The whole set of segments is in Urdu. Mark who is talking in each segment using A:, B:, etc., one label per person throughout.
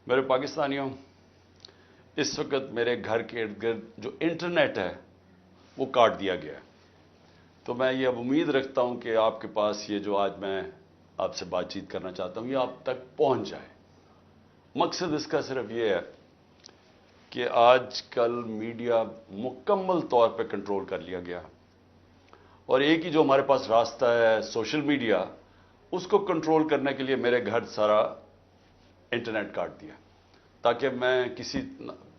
A: میرے پاکستانیوں، اس وقت میرے گھر کے ارد گرد جو انٹرنیٹ ہے وہ کاٹ دیا گیا ہے۔ تو میں یہ اب امید رکھتا ہوں کہ آپ کے پاس یہ جو آج میں آپ سے بات چیت کرنا چاہتا ہوں یہ آپ تک پہنچ جائے۔ مقصد اس کا صرف یہ ہے کہ آج کل میڈیا مکمل طور پہ کنٹرول کر لیا گیا، اور ایک ہی جو ہمارے پاس راستہ ہے سوشل میڈیا، اس کو کنٹرول کرنے کے لیے میرے گھر سارا انٹرنیٹ کاٹ دیا تاکہ میں کسی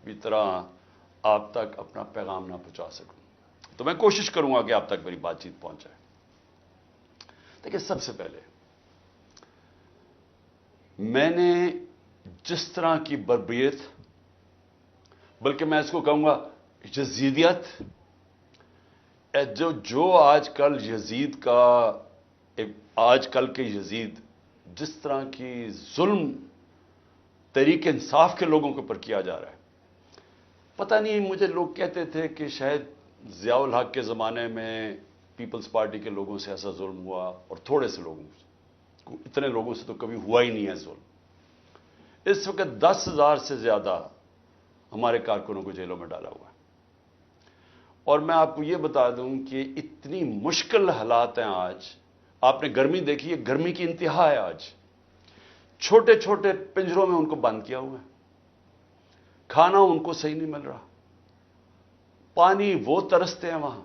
A: بھی طرح آپ تک اپنا پیغام نہ پہنچا سکوں۔ تو میں کوشش کروں گا کہ آپ تک میری بات چیت پہنچ جائے۔ دیکھیں، سب سے پہلے میں نے جس طرح کی بربریت، بلکہ میں اس کو کہوں گا یزیدیت، جو آج کل یزید کا، آج کل کے یزید جس طرح کی ظلم تحریک انصاف کے لوگوں کے اوپر کیا جا رہا ہے، پتہ نہیں، مجھے لوگ کہتے تھے کہ شاید ضیاء الحق کے زمانے میں پیپلز پارٹی کے لوگوں سے ایسا ظلم ہوا، اور تھوڑے سے لوگوں سے، اتنے لوگوں سے تو کبھی ہوا ہی نہیں ہے ظلم۔ اس وقت 10,000 سے زیادہ ہمارے کارکنوں کو جیلوں میں ڈالا ہوا ہے، اور میں آپ کو یہ بتا دوں کہ اتنی مشکل حالات ہیں آج۔ آپ نے گرمی دیکھی ہے، گرمی کی انتہا ہے آج۔ چھوٹے چھوٹے پنجروں میں ان کو بند کیا ہوا ہے، کھانا ان کو صحیح نہیں مل رہا، پانی وہ ترستے ہیں وہاں،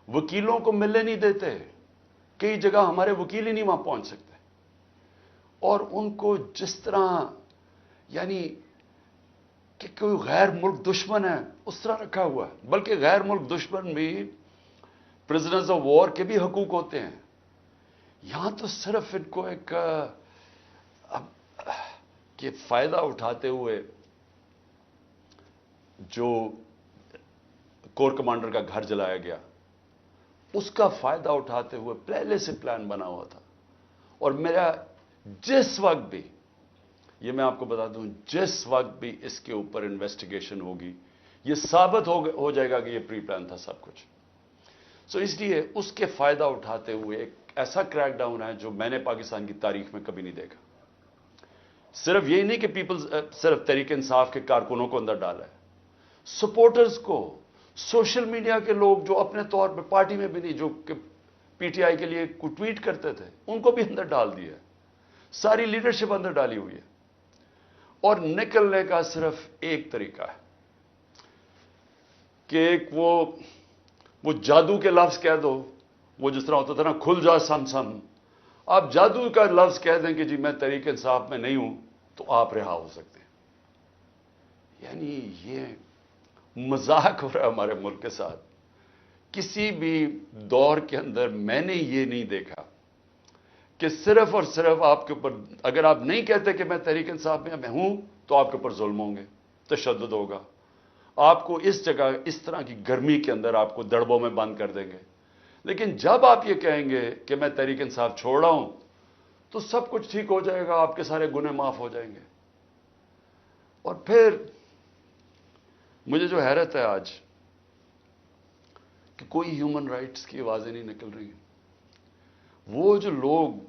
A: وکیلوں کو ملنے نہیں دیتے، کئی جگہ ہمارے وکیل ہی نہیں وہاں پہنچ سکتے، اور ان کو جس طرح یعنی کہ کوئی غیر ملک دشمن ہے اس طرح رکھا ہوا ہے۔ بلکہ غیر ملک دشمن بھی پرزنرز آف وار کے بھی حقوق ہوتے ہیں، یہاں تو صرف ان کو ایک کہ فائدہ اٹھاتے ہوئے جو کور کمانڈر کا گھر جلایا گیا، اس کا فائدہ اٹھاتے ہوئے پہلے سے پلان بنا ہوا تھا۔ اور میرا جس وقت بھی، یہ میں آپ کو بتا دوں، جس وقت بھی اس کے اوپر انویسٹیگیشن ہوگی یہ ثابت ہو جائے گا کہ یہ پری پلان تھا سب کچھ۔ سو اس لیے اس کے فائدہ اٹھاتے ہوئے ایک ایسا کریک ڈاؤن ہے جو میں نے پاکستان کی تاریخ میں کبھی نہیں دیکھا۔ صرف یہی نہیں کہ صرف تحریک انصاف کے کارکنوں کو اندر ڈالا ہے، سپورٹرز کو، سوشل میڈیا کے لوگ جو اپنے طور پہ پارٹی میں بھی نہیں، جو کہ پی ٹی آئی کے لیے کوئی ٹویٹ کرتے تھے، ان کو بھی اندر ڈال دیا ہے، ساری لیڈرشپ اندر ڈالی ہوئی ہے۔ اور نکلنے کا صرف ایک طریقہ ہے کہ ایک وہ جادو کے لفظ کہہ دو، وہ جس طرح ہوتا تھا نا، کھل جا سم سم، آپ جادو کا لفظ کہہ دیں کہ جی میں تحریک انصاف میں نہیں ہوں، تو آپ رہا ہو سکتے ہیں۔ یعنی یہ مذاق ہو رہا ہے ہمارے ملک کے ساتھ۔ کسی بھی دور کے اندر میں نے یہ نہیں دیکھا کہ صرف اور صرف آپ کے اوپر، اگر آپ نہیں کہتے کہ میں تحریک انصاف میں ہوں، تو آپ کے اوپر ظلم ہوں گے، تشدد ہوگا، آپ کو اس جگہ اس طرح کی گرمی کے اندر آپ کو دڑبوں میں بند کر دیں گے۔ لیکن جب آپ یہ کہیں گے کہ میں تحریک انصاف چھوڑ رہا ہوں، تو سب کچھ ٹھیک ہو جائے گا، آپ کے سارے گناہ معاف ہو جائیں گے۔ اور پھر مجھے جو حیرت ہے آج کہ کوئی ہیومن رائٹس کی آوازیں نہیں نکل رہی ہیں۔ وہ جو لوگ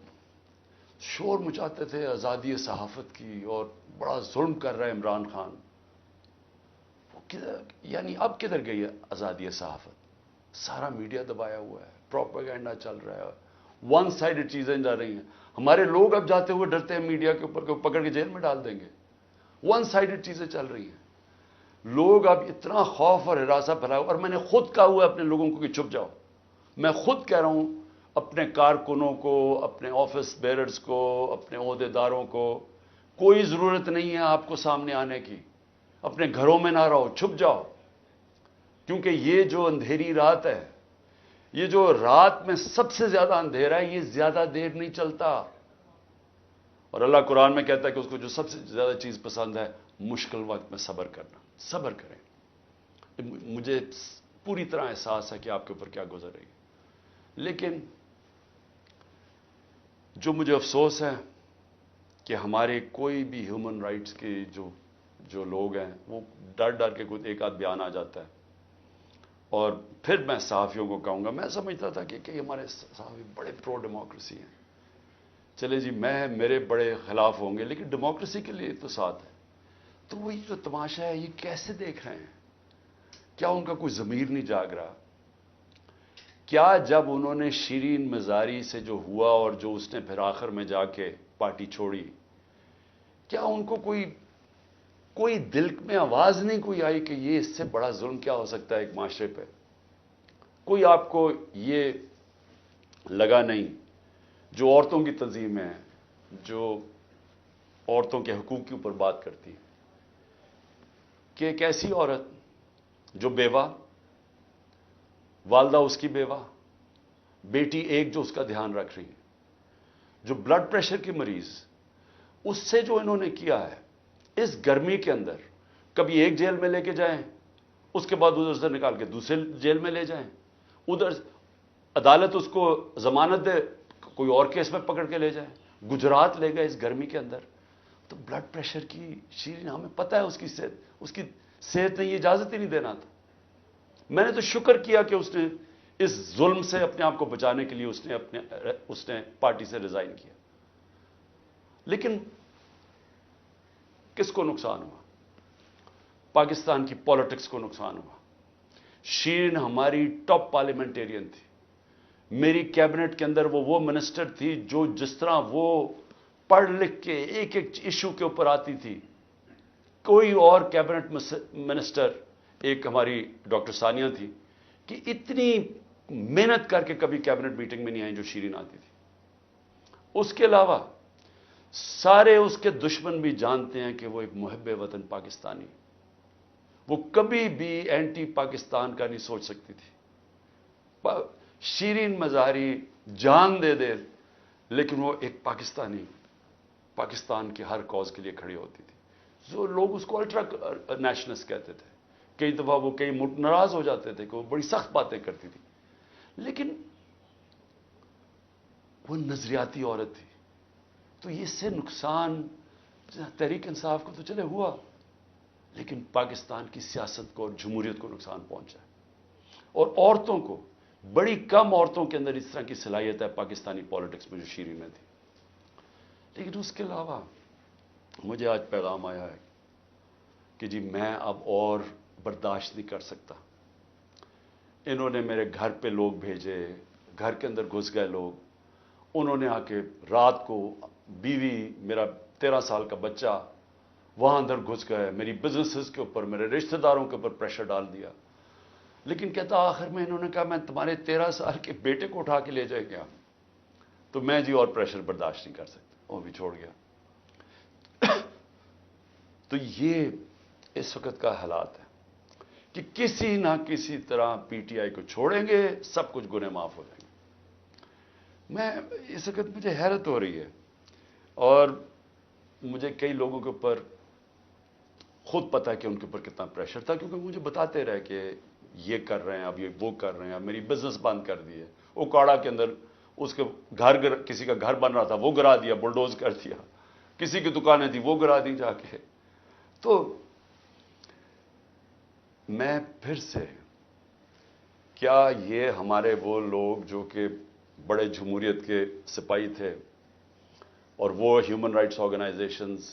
A: شور مچاتے تھے آزادی صحافت کی اور بڑا ظلم کر رہا ہے عمران خان، وہ یعنی اب کدھر گئی ہے آزادی صحافت؟ سارا میڈیا دبایا ہوا ہے، پروپیگنڈا چل رہا ہے، ون سائیڈڈ چیزیں جا رہی ہیں۔ ہمارے لوگ اب جاتے ہوئے ڈرتے ہیں میڈیا کے اوپر کہ پکڑ کے جیل میں ڈال دیں گے۔ ون سائیڈڈ چیزیں چل رہی ہیں، لوگ اب اتنا خوف اور ہراساں پھیلایا، اور میں نے خود کہا ہوا ہے اپنے لوگوں کو کہ چھپ جاؤ۔ میں خود کہہ رہا ہوں اپنے کارکنوں کو، اپنے آفس بیررز کو، اپنے عہدیداروں کو، کوئی ضرورت نہیں ہے آپ کو سامنے آنے کی، اپنے گھروں میں نہ رہو، چھپ جاؤ، کیونکہ یہ جو اندھیری رات ہے، یہ جو رات میں سب سے زیادہ اندھیرا ہے، یہ زیادہ دیر نہیں چلتا۔ اور اللہ قرآن میں کہتا ہے کہ اس کو جو سب سے زیادہ چیز پسند ہے، مشکل وقت میں صبر کرنا۔ صبر کریں۔ مجھے پوری طرح احساس ہے کہ آپ کے اوپر کیا گزر رہی ہے، لیکن جو مجھے افسوس ہے کہ ہمارے کوئی بھی ہیومن رائٹس کے جو لوگ ہیں، وہ ڈر ڈر کے کوئی ایک آدھ بیان آ جاتا ہے، اور پھر میں صحافیوں کو کہوں گا، میں سمجھتا تھا کہ ہمارے صحافی بڑے پرو ڈیموکریسی ہیں، چلے جی میرے بڑے خلاف ہوں گے لیکن ڈیموکریسی کے لیے تو ساتھ ہے. تو وہ یہ جو تماشا ہے یہ کیسے دیکھ رہے ہیں؟ کیا ان کا کوئی ضمیر نہیں جاگ رہا؟ کیا جب انہوں نے شیرین مزاری سے جو ہوا اور جو اس نے پھر آخر میں جا کے پارٹی چھوڑی، کیا ان کو کوئی دل میں آواز نہیں کوئی آئی کہ یہ اس سے بڑا ظلم کیا ہو سکتا ہے ایک معاشرے پہ؟ کوئی آپ کو یہ لگا نہیں؟ جو عورتوں کی تنظیم ہے، جو عورتوں کے حقوق کے اوپر بات کرتی، کہ ایک ایسی عورت جو بیوہ، والدہ اس کی بیوہ، بیٹی ایک جو اس کا دھیان رکھ رہی ہے، جو بلڈ پریشر کی مریض، اس سے جو انہوں نے کیا ہے اس گرمی کے اندر، کبھی ایک جیل میں لے کے جائیں، اس کے بعد ادھر سے نکال کے دوسرے جیل میں لے جائیں، ادھر عدالت اس کو ضمانت دے، کوئی اور کیس میں پکڑ کے لے جائیں، گجرات لے گئے اس گرمی کے اندر. تو بلڈ پریشر کی شیرین، ہمیں پتہ ہے اس کی صحت نے یہ اجازت ہی نہیں دینا تھا. میں نے تو شکر کیا کہ اس نے اس ظلم سے اپنے آپ کو بچانے کے لیے اس نے پارٹی سے ریزائن کیا. لیکن کس کو نقصان ہوا؟ پاکستان کی پالیٹکس کو نقصان ہوا. شیرین ہماری ٹاپ پارلیمنٹیرین تھی. میری کیبنٹ کے اندر وہ منسٹر تھی جو جس طرح وہ پڑھ لکھ کے ایک ایک ایشو کے اوپر آتی تھی، کوئی اور کیبنٹ منسٹر، ایک ہماری ڈاکٹر ثانیہ تھی، کہ اتنی محنت کر کے کبھی کیبنٹ میٹنگ میں نہیں آئی جو شیرین آتی تھی. اس کے علاوہ سارے اس کے دشمن بھی جانتے ہیں کہ وہ ایک محب وطن پاکستانی، وہ کبھی بھی اینٹی پاکستان کا نہیں سوچ سکتی تھی. شیرین مظہری جان دے دے لیکن وہ ایک پاکستان کے ہر کاز کے لیے کھڑی ہوتی تھی. جو لوگ اس کو الٹرا نیشنلسٹ کہتے تھے، کئی دفعہ وہ کئی ناراض ہو جاتے تھے کہ وہ بڑی سخت باتیں کرتی تھی، لیکن وہ نظریاتی عورت تھی. تو اس سے نقصان تحریک انصاف کو تو چلے ہوا، لیکن پاکستان کی سیاست کو اور جمہوریت کو نقصان پہنچا. اور عورتوں کو، بڑی کم عورتوں کے اندر اس طرح کی صلاحیت ہے پاکستانی پالیٹکس میں جو شیرین میں تھی. لیکن اس کے علاوہ مجھے آج پیغام آیا ہے کہ جی میں اب اور برداشت نہیں کر سکتا. انہوں نے میرے گھر پہ لوگ بھیجے، گھر کے اندر گھس گئے لوگ، انہوں نے آ کے رات کو بیوی، میرا 13 سال کا بچہ وہاں اندر گھس گئے، میری بزنسز کے اوپر، میرے رشتہ داروں کے اوپر پریشر ڈال دیا. لیکن کہتا آخر میں انہوں نے کہا میں تمہارے 13 سال کے بیٹے کو اٹھا کے لے جائے گا. تو میں جی اور پریشر برداشت نہیں کر سکتا، وہ بھی چھوڑ گیا. تو یہ اس وقت کا حالات ہے کہ کسی نہ کسی طرح پی ٹی آئی کو چھوڑیں گے، سب کچھ گناہ معاف ہو جائیں گے. میں اس وقت مجھے حیرت ہو رہی ہے، اور مجھے کئی لوگوں کے اوپر خود پتا ہے کہ ان کے اوپر کتنا پریشر تھا، کیونکہ مجھے بتاتے رہے کہ یہ کر رہے ہیں، اب یہ وہ کر رہے ہیں، اب میری بزنس بند کر دی ہے. اوکاڑا کے اندر اس کے کسی کا گھر بن رہا تھا وہ گرا دیا، بلڈوز کر دیا. کسی کی دکانیں تھی وہ گرا دی جا کے. تو میں پھر سے، کیا یہ ہمارے وہ لوگ جو کہ بڑے جمہوریت کے سپاہی تھے اور وہ ہیومن رائٹس آرگنائزیشنز،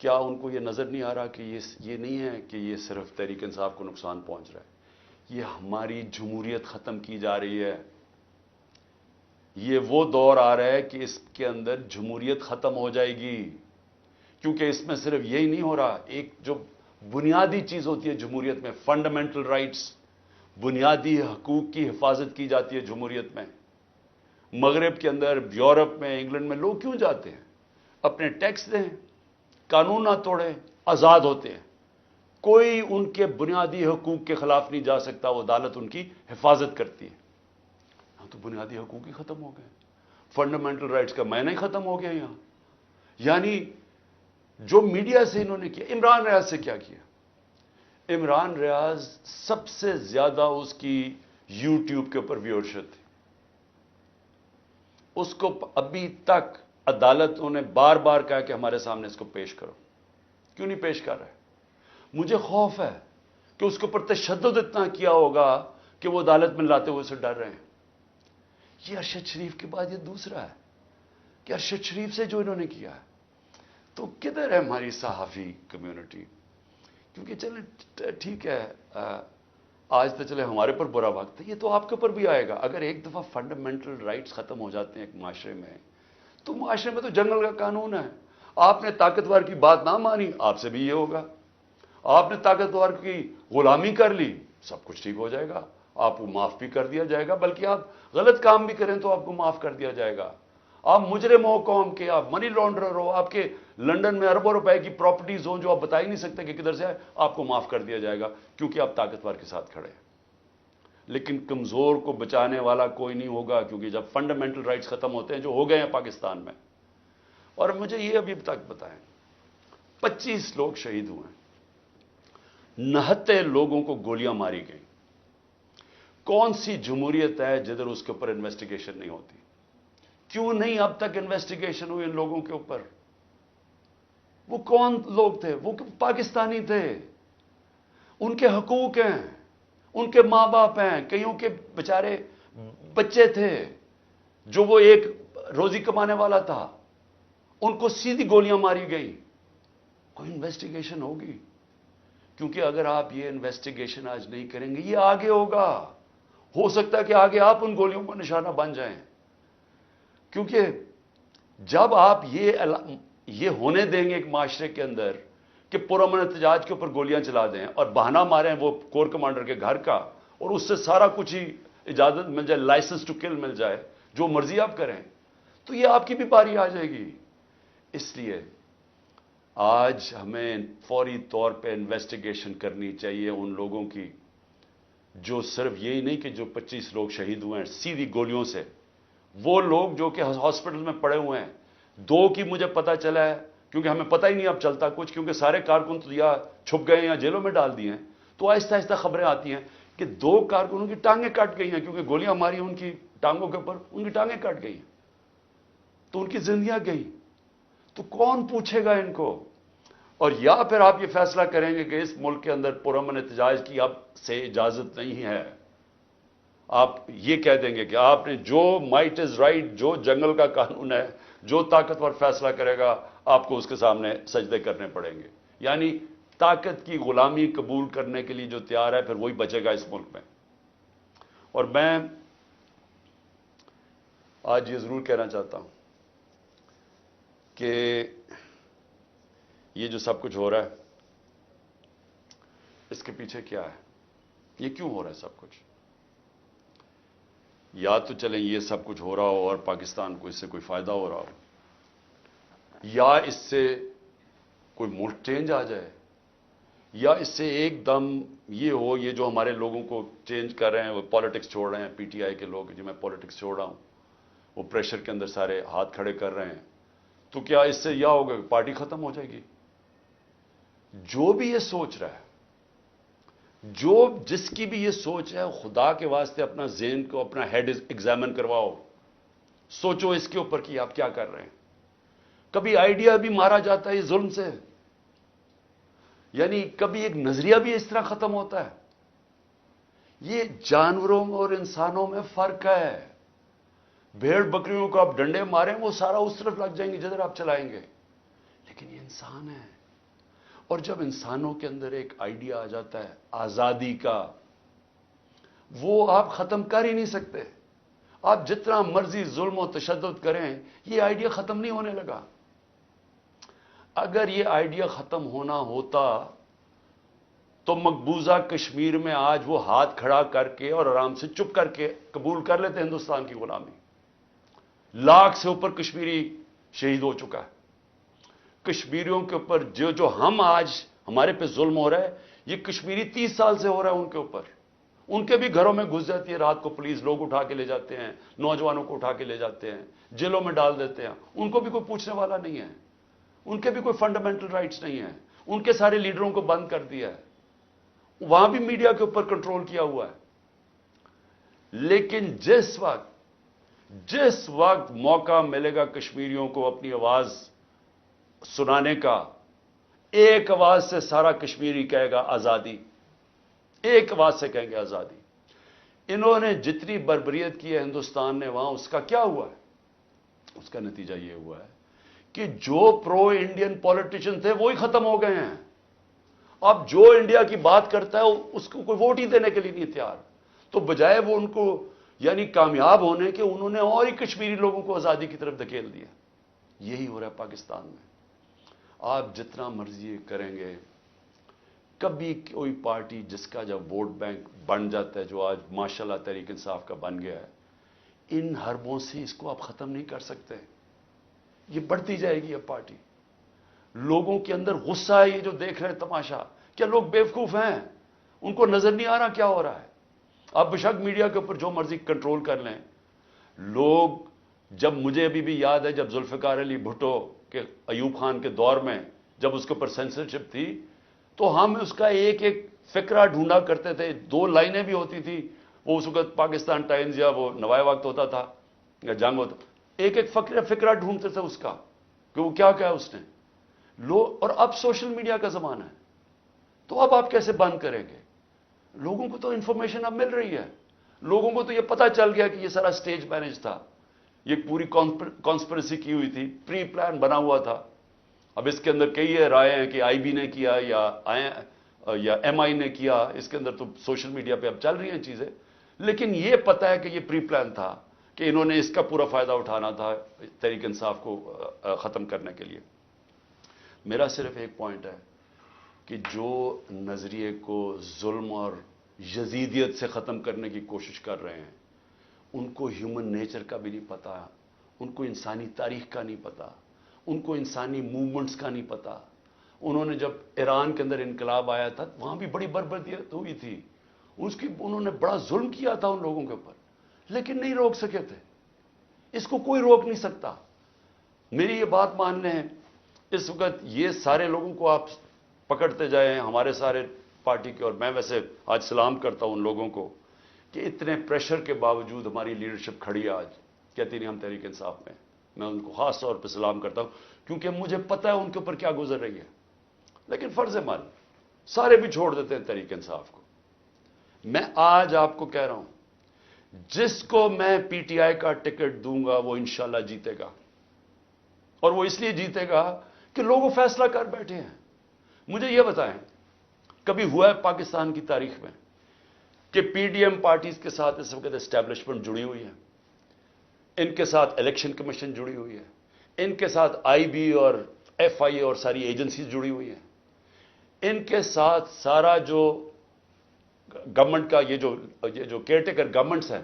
A: کیا ان کو یہ نظر نہیں آ رہا کہ یہ نہیں ہے کہ یہ صرف تحریک انصاف کو نقصان پہنچ رہا ہے، یہ ہماری جمہوریت ختم کی جا رہی ہے. یہ وہ دور آ رہا ہے کہ اس کے اندر جمہوریت ختم ہو جائے گی، کیونکہ اس میں صرف یہی نہیں ہو رہا. ایک جو بنیادی چیز ہوتی ہے جمہوریت میں، فنڈامنٹل رائٹس، بنیادی حقوق کی حفاظت کی جاتی ہے جمہوریت میں. مغرب کے اندر، یورپ میں، انگلینڈ میں لوگ کیوں جاتے ہیں؟ اپنے ٹیکس دیں، قانون نہ توڑیں، آزاد ہوتے ہیں. کوئی ان کے بنیادی حقوق کے خلاف نہیں جا سکتا، وہ عدالت ان کی حفاظت کرتی ہے. ہاں تو بنیادی حقوق ہی ختم ہو گئے، فنڈامنٹل رائٹس کا معنی ہی ختم ہو گیا یہاں. یعنی جو میڈیا سے انہوں نے کیا، عمران ریاض سے کیا کیا؟ عمران ریاض سب سے زیادہ اس کی یوٹیوب کے اوپر ویورشپ تھی. اس کو ابھی تک عدالتوں نے بار بار کہا کہ ہمارے سامنے اس کو پیش کرو. کیوں نہیں پیش کر رہے؟ مجھے خوف ہے کہ اس کے اوپر تشدد اتنا کیا ہوگا کہ وہ عدالت میں لاتے ہوئے سے ڈر رہے ہیں. یہ ارشد شریف کے بعد یہ دوسرا ہے کہ ارشد شریف سے جو انہوں نے کیا ہے، تو کدھر ہے ہماری صحافی کمیونٹی؟ کیونکہ چلے ٹھیک ہے، آج تو چلے ہمارے پر برا وقت ہے، یہ تو آپ کے اوپر بھی آئے گا۔ اگر ایک دفعہ فنڈامنٹل رائٹس ختم ہو جاتے ہیں ایک معاشرے میں، تو معاشرے میں تو جنگل کا قانون ہے۔ آپ نے طاقتور کی بات نہ مانی، آپ سے بھی یہ ہوگا۔ آپ نے طاقتور کی غلامی کر لی، سب کچھ ٹھیک ہو جائے گا، آپ کو معاف بھی کر دیا جائے گا، بلکہ آپ غلط کام بھی کریں تو آپ کو معاف کر دیا جائے گا۔ آپ مجرم ہو قوم کے، آپ منی لانڈرر ہو، آپ کے لنڈن میں اربوں روپے کی پراپرٹیز ہوں جو آپ بتا ہی نہیں سکتے کہ کدھر سے ہے، آپ کو معاف کر دیا جائے گا، کیونکہ آپ طاقتور کے ساتھ کھڑے ہیں۔ لیکن کمزور کو بچانے والا کوئی نہیں ہوگا، کیونکہ جب فنڈامنٹل رائٹس ختم ہوتے ہیں جو ہو گئے ہیں پاکستان میں۔ اور مجھے یہ ابھی تک بتائیں، 25 لوگ شہید ہوئے ہیں، 69 لوگوں کو گولیاں ماری گئیں۔ کون سی جمہوریت ہے جدھر اس کے اوپر انویسٹیگیشن نہیں ہوتی؟ کیوں نہیں اب تک انویسٹیگیشن ہوئی ان لوگوں کے اوپر؟ وہ کون لوگ تھے؟ وہ پاکستانی تھے، ان کے حقوق ہیں، ان کے ماں باپ ہیں، کئیوں کے بیچارے بچے تھے جو وہ ایک روزی کمانے والا تھا، ان کو سیدھی گولیاں ماری گئی۔ کوئی انویسٹیگیشن ہوگی؟ کیونکہ اگر آپ یہ انویسٹیگیشن آج نہیں کریں گے، یہ آگے ہوگا، ہو سکتا ہے کہ آگے آپ ان گولیوں کا نشانہ بن جائیں۔ کیونکہ جب آپ یہ ہونے دیں گے ایک معاشرے کے اندر کہ پرامن احتجاج کے اوپر گولیاں چلا دیں اور بہانہ ماریں وہ کور کمانڈر کے گھر کا، اور اس سے سارا کچھ ہی اجازت مل جائے، لائسنس ٹو کل مل جائے، جو مرضی آپ کریں، تو یہ آپ کی بھی باری آ جائے گی۔ اس لیے آج ہمیں فوری طور پہ انویسٹیگیشن کرنی چاہیے ان لوگوں کی، جو صرف یہی نہیں کہ جو 25 لوگ شہید ہوئے ہیں سیدھی گولیوں سے، وہ لوگ جو کہ ہاسپٹل میں پڑے ہوئے ہیں، 2 کی مجھے پتا چلا ہے، کیونکہ ہمیں پتہ ہی نہیں اب چلتا کچھ، کیونکہ سارے کارکن تو یا چھپ گئے ہیں یا جیلوں میں ڈال دیے ہیں، تو آہستہ آہستہ خبریں آتی ہیں کہ 2 کارکنوں کی ٹانگیں کٹ گئی ہیں، کیونکہ گولیاں ماری ان کی ٹانگوں کے اوپر، ان کی ٹانگیں کٹ گئی ہیں، تو ان کی زندگیاں گئی۔ تو کون پوچھے گا ان کو؟ اور یا پھر آپ یہ فیصلہ کریں گے کہ اس ملک کے اندر پرامن احتجاج کی اب سے اجازت نہیں ہے، آپ یہ کہہ دیں گے کہ آپ نے جو مائٹ از رائٹ، جو جنگل کا قانون ہے، جو طاقتور فیصلہ کرے گا آپ کو اس کے سامنے سجدے کرنے پڑیں گے، یعنی طاقت کی غلامی قبول کرنے کے لیے جو تیار ہے پھر وہی بچے گا اس ملک میں۔ اور میں آج یہ ضرور کہنا چاہتا ہوں کہ یہ جو سب کچھ ہو رہا ہے اس کے پیچھے کیا ہے؟ یہ کیوں ہو رہا ہے سب کچھ؟ یا تو چلیں یہ سب کچھ ہو رہا ہو اور پاکستان کو اس سے کوئی فائدہ ہو رہا ہو، یا اس سے کوئی ملک چینج آ جائے، یا اس سے ایک دم یہ ہو، یہ جو ہمارے لوگوں کو چینج کر رہے ہیں، وہ پالیٹکس چھوڑ رہے ہیں، پی ٹی آئی کے لوگ جو میں پالیٹکس چھوڑ رہا ہوں، وہ پریشر کے اندر سارے ہاتھ کھڑے کر رہے ہیں، تو کیا اس سے یہ ہوگا کہ پارٹی ختم ہو جائے گی؟ جو بھی یہ سوچ رہا ہے، جس کی بھی یہ سوچ ہے، خدا کے واسطے اپنا ذہن کو، اپنا ہیڈ ایگزامن کرواؤ، سوچو اس کے اوپر کہ آپ کیا کر رہے ہیں۔ کبھی آئیڈیا بھی مارا جاتا ہے یہ ظلم سے، یعنی کبھی ایک نظریہ بھی اس طرح ختم ہوتا ہے۔ یہ جانوروں اور انسانوں میں فرق ہے۔ بھیڑ بکریوں کو آپ ڈنڈے ماریں وہ سارا اس طرف لگ جائیں گے جدھر آپ چلائیں گے، لیکن یہ انسان ہے۔ اور جب انسانوں کے اندر ایک آئیڈیا آ جاتا ہے آزادی کا، وہ آپ ختم کر ہی نہیں سکتے۔ آپ جتنا مرضی ظلم و تشدد کریں، یہ آئیڈیا ختم نہیں ہونے لگا۔ اگر یہ آئیڈیا ختم ہونا ہوتا تو مقبوضہ کشمیر میں آج وہ ہاتھ کھڑا کر کے اور آرام سے چپ کر کے قبول کر لیتے ہندوستان کی غلامی۔ 1,00,000 سے اوپر کشمیری شہید ہو چکا ہے۔ کشمیریوں کے اوپر جو ہم آج ہمارے پہ ظلم ہو رہا ہے، یہ کشمیری 30 سال سے ہو رہا ہے ان کے اوپر۔ ان کے بھی گھروں میں گھس جاتی ہے رات کو پولیس، لوگ اٹھا کے لے جاتے ہیں، نوجوانوں کو اٹھا کے لے جاتے ہیں، جیلوں میں ڈال دیتے ہیں، ان کو بھی کوئی پوچھنے والا نہیں ہے، ان کے بھی کوئی فنڈامنٹل رائٹس نہیں ہیں، ان کے سارے لیڈروں کو بند کر دیا ہے، وہاں بھی میڈیا کے اوپر کنٹرول کیا ہوا ہے۔ لیکن جس وقت موقع ملے گا کشمیریوں کو اپنی آواز سنانے کا، ایک آواز سے سارا کشمیری کہے گا آزادی، ایک آواز سے کہیں گے آزادی۔ انہوں نے جتنی بربریت کی ہے ہندوستان نے وہاں، اس کا کیا ہوا ہے؟ اس کا نتیجہ یہ ہوا ہے کہ جو پرو انڈین پولیٹیشین تھے وہی ختم ہو گئے ہیں. اب جو انڈیا کی بات کرتا ہے اس کو کوئی ووٹ ہی دینے کے لیے نہیں تیار. تو بجائے وہ ان کو یعنی کامیاب ہونے کے انہوں نے اور ہی کشمیری لوگوں کو آزادی کی طرف دھکیل دیا. یہی ہو رہا ہے پاکستان میں. آپ جتنا مرضی کریں گے, کبھی کوئی پارٹی جس کا جب ووٹ بینک بن جاتا ہے, جو آج ماشاءاللہ تحریک انصاف کا بن گیا ہے, ان حربوں سے اس کو آپ ختم نہیں کر سکتے. یہ بڑھتی جائے گی یہ پارٹی. لوگوں کے اندر غصہ ہے, یہ جو دیکھ رہے ہیں تماشا. کیا لوگ بیوقوف ہیں؟ ان کو نظر نہیں آ رہا کیا ہو رہا ہے؟ آپ بشک میڈیا کے اوپر جو مرضی کنٹرول کر لیں. لوگ, جب مجھے ابھی بھی یاد ہے جب ذوالفقار علی بھٹو کے ایوب خان کے دور میں جب اس کے اوپر سینسرشپ تھی, تو ہم اس کا ایک ایک فقرہ ڈھونڈا کرتے تھے. 2 لائنیں بھی ہوتی تھی. وہ اس وقت پاکستان ٹائمز یا وہ نوائے وقت ہوتا تھا یا جنگ ہوتا, ایک ایک فقرہ ڈھونڈتے تھے اس کا کہ وہ کیا کہا اس نے. اور اب سوشل میڈیا کا زمانہ ہے, تو اب آپ کیسے بند کریں گے؟ لوگوں کو تو انفارمیشن اب مل رہی ہے. لوگوں کو تو یہ پتا چل گیا کہ یہ سارا سٹیج مینج تھا, یہ پوری کانسپریسی کی ہوئی تھی, پری پلان بنا ہوا تھا. اب اس کے اندر کئی رائے ہیں کہ آئی بی نے کیا یا ایم آئی نے کیا. اس کے اندر تو سوشل میڈیا پہ اب چل رہی ہیں چیزیں, لیکن یہ پتا ہے کہ یہ پری پلان تھا کہ انہوں نے اس کا پورا فائدہ اٹھانا تھا تحریک انصاف کو ختم کرنے کے لیے. میرا صرف ایک پوائنٹ ہے کہ جو نظریے کو ظلم اور یزیدیت سے ختم کرنے کی کوشش کر رہے ہیں, ان کو ہیومن نیچر کا بھی نہیں پتا, ان کو انسانی تاریخ کا نہیں پتا, ان کو انسانی موومنٹس کا نہیں پتا. انہوں نے جب ایران کے اندر انقلاب آیا تھا, وہاں بھی بڑی بربریت ہوئی تھی. انہوں نے بڑا ظلم کیا تھا ان لوگوں کے اوپر, لیکن نہیں روک سکے تھے. اس کو کوئی روک نہیں سکتا. میری یہ بات مان لیں, اس وقت یہ سارے لوگوں کو آپ پکڑتے جائیں, ہمارے سارے پارٹی کے, اور میں ویسے آج سلام کرتا ہوں ان لوگوں کو کہ اتنے پریشر کے باوجود ہماری لیڈرشپ کھڑی ہے. آج کہتی نہیں ہم تحریک انصاف میں, میں ان کو خاص طور پہ سلام کرتا ہوں, کیونکہ مجھے پتا ہے ان کے اوپر کیا گزر رہی ہے. لیکن فرض مال سارے بھی چھوڑ دیتے ہیں تحریک انصاف کو. میں آج آپ کو کہہ رہا ہوں, جس کو میں پی ٹی آئی کا ٹکٹ دوں گا وہ انشاءاللہ جیتے گا. اور وہ اس لیے جیتے گا کہ لوگ وہ فیصلہ کر بیٹھے ہیں. مجھے یہ بتائیں, کبھی ہوا ہے پاکستان کی تاریخ میں کہ پی ڈی ایم پارٹیز کے ساتھ اس وقت اسٹیبلشمنٹ جڑی ہوئی ہے, ان کے ساتھ الیکشن کمیشن جڑی ہوئی ہے, ان کے ساتھ آئی بی اور ایف آئی اے اور ساری ایجنسیز جڑی ہوئی ہیں, ان کے ساتھ سارا جو گورنمنٹ کا یہ جو کیئر ٹیکر گورنمنٹس ہیں,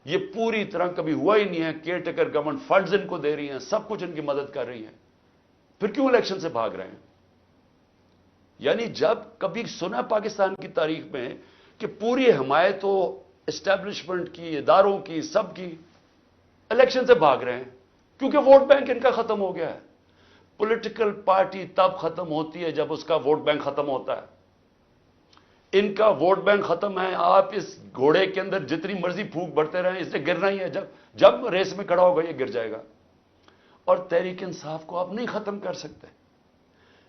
A: یہ پوری طرح کبھی ہوا ہی نہیں ہے. Care taker government funds in کو دے رہی ہیں, سب کچھ ان کی مدد کر رہی ہیں, پھر کیوں الیکشن سے بھاگ رہے ہیں؟ یعنی جب کبھی سنا پاکستان کی تاریخ میں کہ پوری حمایت ہو اسٹیبلشمنٹ کی, اداروں کی, سب کی, الیکشن سے بھاگ رہے ہیں کیونکہ ووٹ بینک ان کا ختم ہو گیا ہے. پولیٹیکل پارٹی تب ختم ہوتی ہے جب اس کا ووٹ بینک ختم ہوتا ہے. ان کا ووٹ بینک ختم ہے. آپ اس گھوڑے کے اندر جتنی مرضی پھونک بڑھتے رہیں, اس نے گرنا ہی ہے. جب ریس میں کھڑا ہوگا یہ گر جائے گا. اور تحریک انصاف کو آپ نہیں ختم کر سکتے.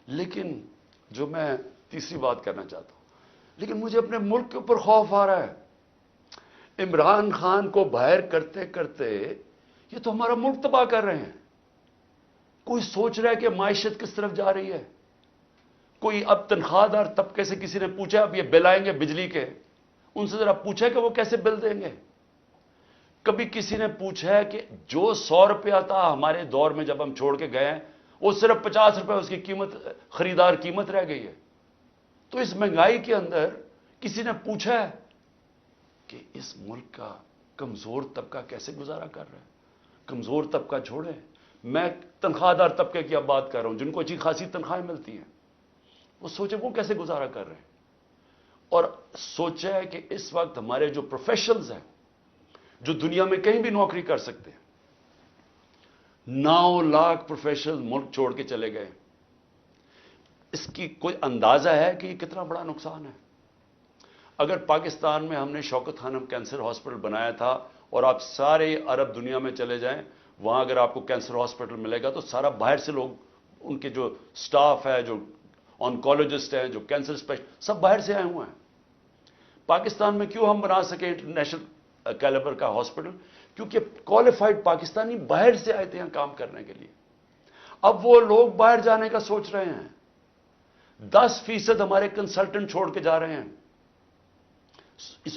A: لیکن جو میں تیسری بات کرنا چاہتا ہوں, لیکن مجھے اپنے ملک کے اوپر خوف آ رہا ہے. عمران خان کو باہر کرتے کرتے یہ تو ہمارا ملک تباہ کر رہے ہیں. کوئی سوچ رہا ہے کہ معیشت کس طرف جا رہی ہے؟ کوئی اب تنخواہ دار طبقے سے کسی نے پوچھا اب یہ بل آئیں گے بجلی کے, ان سے ذرا پوچھا کہ وہ کیسے بل دیں گے؟ کبھی کسی نے پوچھا ہے کہ جو 100 روپیہ تھا ہمارے دور میں جب ہم چھوڑ کے گئے ہیں, وہ صرف 50 روپے اس کی قیمت, خریدار قیمت رہ گئی ہے. تو اس مہنگائی کے اندر کسی نے پوچھا ہے کہ اس ملک کا کمزور طبقہ کیسے گزارا کر رہا ہے؟ کمزور طبقہ چھوڑے, میں تنخواہ دار طبقے کی اب بات کر رہا ہوں, جن کو اچھی خاصی تنخواہیں ملتی ہیں, وہ سوچے وہ کیسے گزارا کر رہے ہیں. اور سوچا ہے کہ اس وقت ہمارے جو پروفیشنلز ہیں, جو دنیا میں کہیں بھی نوکری کر سکتے ہیں, 9 لاکھ پروفیشنل ملک چھوڑ کے چلے گئے. اس کی کوئی اندازہ ہے کہ یہ کتنا بڑا نقصان ہے؟ اگر پاکستان میں ہم نے شوکت خانم کینسر ہاسپٹل بنایا تھا, اور آپ سارے عرب دنیا میں چلے جائیں, وہاں اگر آپ کو کینسر ہاسپٹل ملے گا تو سارا باہر سے لوگ, ان کے جو سٹاف ہے, جو آنکولوجسٹ ہیں, جو کینسر اسپیشلسٹ, سب باہر سے آئے ہوئے ہیں. پاکستان میں کیوں ہم بنا سکے انٹرنیشنل کیلیبر کا ہاسپٹل؟ کیونکہ کوالیفائڈ پاکستانی باہر سے آئے تھے یہاں کام کرنے کے لیے. اب وہ لوگ باہر جانے کا سوچ رہے ہیں. 10% ہمارے کنسلٹنٹ چھوڑ کے جا رہے ہیں.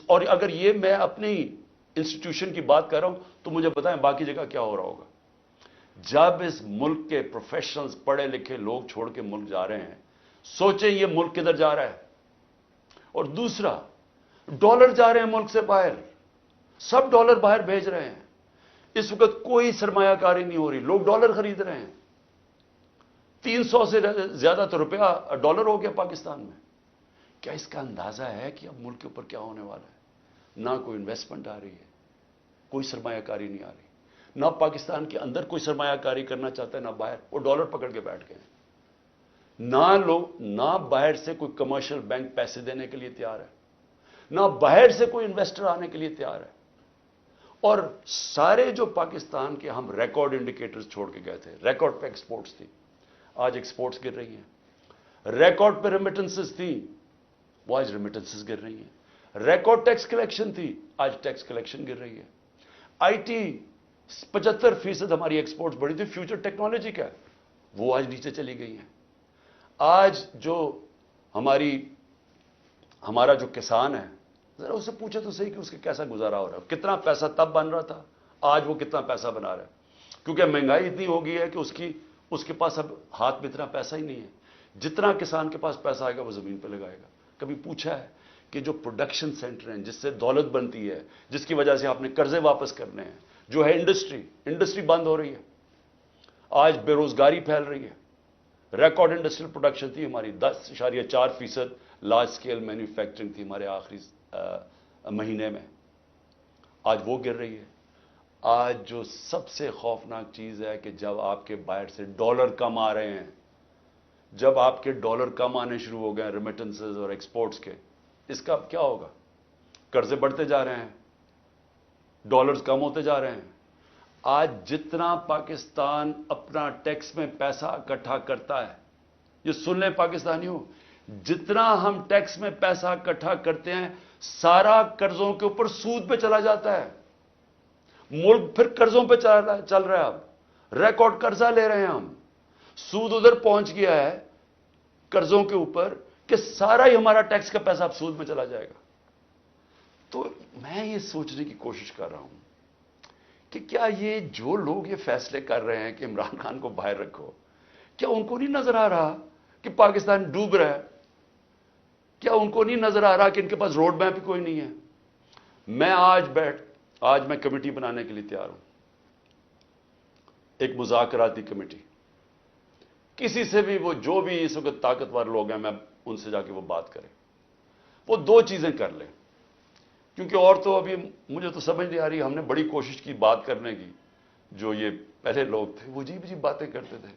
A: اور اگر یہ میں اپنی انسٹیٹیوشن کی بات کر رہا ہوں تو مجھے بتائیں باقی جگہ کیا ہو رہا ہوگا. جب اس ملک کے پروفیشنلز پڑھے لکھے لوگ چھوڑ کے ملک جا رہے ہیں, سوچیں یہ ملک کدھر جا رہا ہے. اور دوسرا, ڈالر جا رہے ہیں ملک سے باہر, سب ڈالر باہر بھیج رہے ہیں. اس وقت کوئی سرمایہ کاری نہیں ہو رہی, لوگ ڈالر خرید رہے ہیں. 300 سے زیادہ تو روپیہ ڈالر ہو گیا پاکستان میں. کیا اس کا اندازہ ہے کہ اب ملک کے اوپر کیا ہونے والا ہے؟ نہ کوئی انویسٹمنٹ آ رہی ہے, کوئی سرمایہ کاری نہیں آ رہی. نہ پاکستان کے اندر کوئی سرمایہ کاری کرنا چاہتا ہے, نہ باہر. وہ ڈالر پکڑ کے بیٹھ گئے. نہ باہر سے کوئی کمرشل بینک پیسے دینے کے لیے تیار ہے, نہ باہر سے کوئی انویسٹر آنے کے لیے تیار ہے. اور سارے جو پاکستان کے ہم ریکارڈ انڈیکیٹرز چھوڑ کے گئے تھے, ریکارڈ پہ ایکسپورٹس تھی, آج ایکسپورٹس گر رہی ہیں. ریکارڈ پہ ریمیٹنسز تھی, وہ آج ریمیٹنسز گر رہی ہیں. ریکارڈ ٹیکس کلیکشن تھی, آج ٹیکس کلیکشن گر رہی ہے. آئی ٹی 75% ہماری ایکسپورٹس بڑھی تھی, فیوچر ٹیکنالوجی کا, وہ آج نیچے چلی گئی ہیں. آج جو ہمارا جو کسان ہے, ذرا اس سے پوچھے تو صحیح کہ اس کے کیسا گزارا ہو رہا ہے. کتنا پیسہ تب بن رہا تھا, آج وہ کتنا پیسہ بنا رہا ہے. کیونکہ مہنگائی اتنی ہو گئی ہے کہ اس کے پاس اب ہاتھ میں اتنا پیسہ ہی نہیں ہے. جتنا کسان کے پاس پیسہ آئے گا وہ زمین پہ لگائے گا. کبھی پوچھا ہے کہ جو پروڈکشن سینٹر ہیں جس سے دولت بنتی ہے, جس کی وجہ سے آپ نے قرضے واپس کرنے ہیں, جو ہے انڈسٹری بند ہو رہی ہے. آج بے روزگاری پھیل رہی ہے. ریکارڈ انڈسٹریل پروڈکشن تھی ہماری, 10.4% لارج سکیل مینوفیکچرنگ تھی ہمارے آخری مہینے میں, آج وہ گر رہی ہے. آج جو سب سے خوفناک چیز ہے کہ جب آپ کے باہر سے ڈالر کم آ رہے ہیں, جب آپ کے ڈالر کم آنے شروع ہو گئے ریمیٹنسز اور ایکسپورٹس کے, اس کا اب کیا ہوگا؟ قرضے بڑھتے جا رہے ہیں, ڈالرز کم ہوتے جا رہے ہیں. آج جتنا پاکستان اپنا ٹیکس میں پیسہ اکٹھا کرتا ہے, یہ سن لیں پاکستانیوں, جتنا ہم ٹیکس میں پیسہ اکٹھا کرتے ہیں سارا قرضوں کے اوپر سود پہ چلا جاتا ہے. ملک پھر قرضوں پہ چل رہا ہے. اب ریکارڈ قرضہ لے رہے ہیں ہم, سود ادھر پہنچ گیا ہے قرضوں کے اوپر کہ سارا ہی ہمارا ٹیکس کا پیسہ اب سود میں چلا جائے گا. تو میں یہ سوچنے کی کوشش کر رہا ہوں کہ کیا یہ جو لوگ یہ فیصلے کر رہے ہیں کہ عمران خان کو باہر رکھو, کیا ان کو نہیں نظر آ رہا کہ پاکستان ڈوب رہا ہے؟ کیا ان کو نہیں نظر آ رہا کہ ان کے پاس روڈ میپ کوئی نہیں ہے؟ میں آج میں کمیٹی بنانے کے لیے تیار ہوں, ایک مذاکراتی کمیٹی. کسی سے بھی, وہ جو بھی اس وقت طاقتور لوگ ہیں, میں ان سے جا کے وہ بات کریں. وہ 2 چیزیں کر لیں, کیونکہ اور تو ابھی مجھے تو سمجھ نہیں آ رہی. ہم نے بڑی کوشش کی بات کرنے کی, جو یہ پہلے لوگ تھے وہ عجیب باتیں کرتے تھے